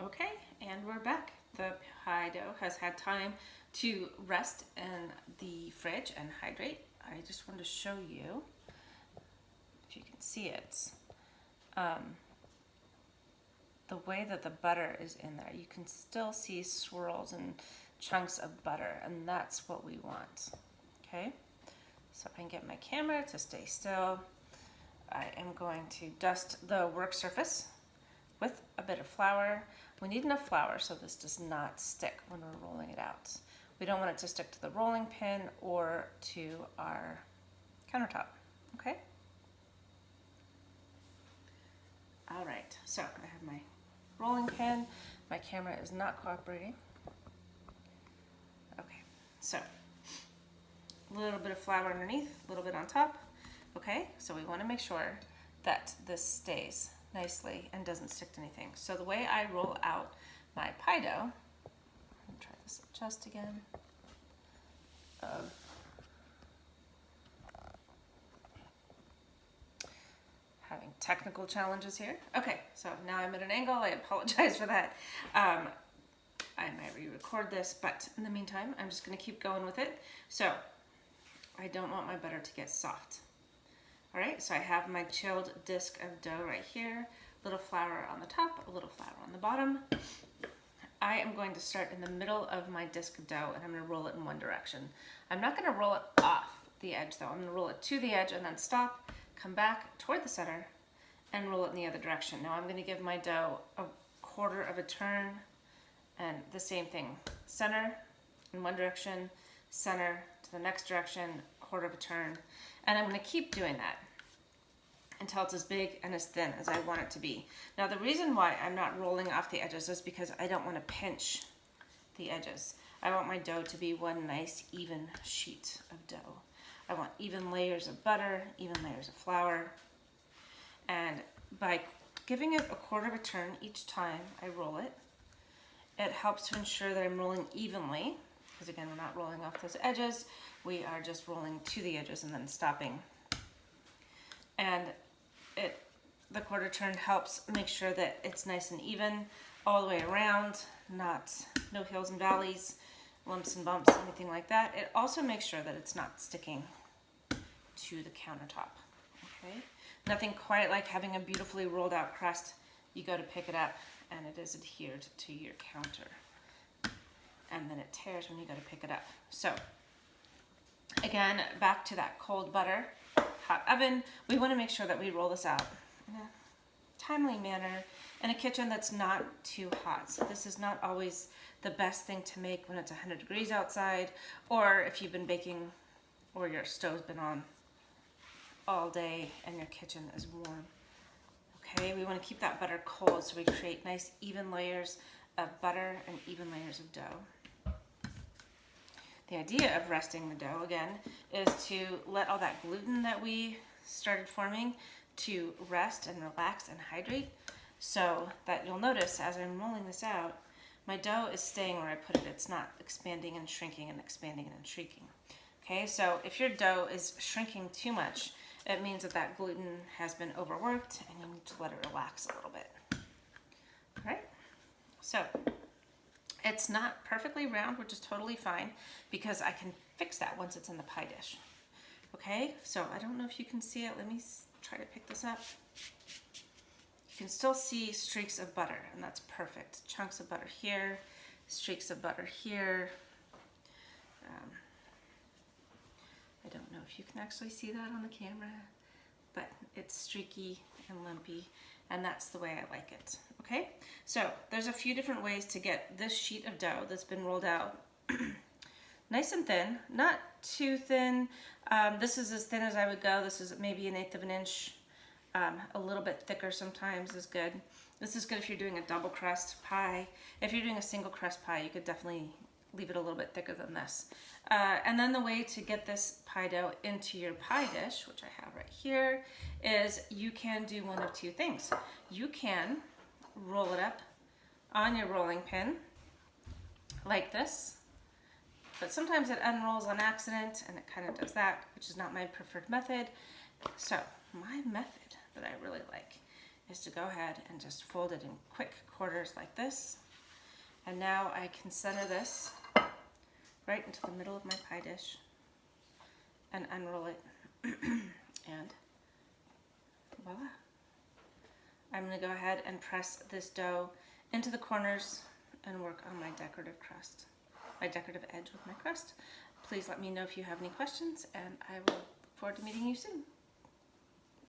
Okay, and we're back. The pie dough has had time to rest in the fridge and hydrate. I just wanted to show you, if you can see it, the way that the butter is in there. You can still see swirls and chunks of butter, and that's what we want. Okay, so I can get my camera to stay still. I am going to dust the work surface with a bit of flour. We need enough flour so this does not stick when we're rolling it out. We don't want it to stick to the rolling pin or to our countertop, okay? All right, so I have my rolling pin. My camera is not cooperating. Okay, so a little bit of flour underneath, a little bit on top. Okay, so we want to make sure that this stays nicely and doesn't stick to anything. So the way I roll out my pie dough, let me try this just again. Having technical challenges here. Okay, so now I'm at an angle. I apologize for that. I might re-record this, but in the meantime, I'm just going to keep going with it. So I don't want my butter to get soft. All right, so I have my chilled disc of dough right here, a little flour on the top, a little flour on the bottom. I am going to start in the middle of my disc of dough and I'm gonna roll it in one direction. I'm not gonna roll it off the edge though. I'm gonna roll it to the edge and then stop, come back toward the center and roll it in the other direction. Now I'm gonna give my dough a quarter of a turn and the same thing. Center in one direction, center to the next direction, quarter of a turn. And I'm going to keep doing that until it's as big and as thin as I want it to be. Now the reason why I'm not rolling off the edges is because I don't want to pinch the edges. I want my dough to be one nice even sheet of dough. I want even layers of butter, even layers of flour. And by giving it a quarter of a turn each time I roll it, it helps to ensure that I'm rolling evenly. Because again, we're not rolling off those edges. We are just rolling to the edges and then stopping. And the quarter turn helps make sure that it's nice and even all the way around, no hills and valleys, lumps and bumps, anything like that. It also makes sure that it's not sticking to the countertop, okay? Nothing quite like having a beautifully rolled out crust. You go to pick it up and it is adhered to your counter. And then it tears when you go to pick it up. So again, back to that cold butter, hot oven. We want to make sure that we roll this out in a timely manner in a kitchen that's not too hot. So this is not always the best thing to make when it's 100 degrees outside, or if you've been baking or your stove's been on all day and your kitchen is warm. Okay, we want to keep that butter cold so we create nice even layers of butter and even layers of dough. The idea of resting the dough, again, is to let all that gluten that we started forming to rest and relax and hydrate, so that you'll notice as I'm rolling this out, my dough is staying where I put it. It's not expanding and shrinking and expanding and shrinking. Okay, so if your dough is shrinking too much, it means that that gluten has been overworked and you need to let it relax a little bit. All right, so it's not perfectly round, which is totally fine because I can fix that once it's in the pie dish. Okay, so I don't know if you can see it. Let me try to pick this up. You can still see streaks of butter, and that's perfect. Chunks of butter here, streaks of butter here. I don't know if you can actually see that on the camera, but it's streaky and lumpy, and that's the way I like it. Okay, so there's a few different ways to get this sheet of dough that's been rolled out nice and thin, not too thin. This is as thin as I would go. This is maybe 1/8 of an inch. A little bit thicker sometimes is good. This is good if you're doing a double crust pie. If you're doing a single crust pie, you could definitely leave it a little bit thicker than this. And then the way to get this pie dough into your pie dish, which I have right here, is you can do one of two things. You can roll it up on your rolling pin like this, but sometimes it unrolls on accident and it kind of does that, which is not my preferred method. So my method that I really like is to go ahead and just fold it in quick quarters like this. And now I can center this right into the middle of my pie dish and unroll it. And voila. I'm going to go ahead and press this dough into the corners and work on my decorative crust, my decorative edge with my crust. Please let me know if you have any questions, and I will look forward to meeting you soon.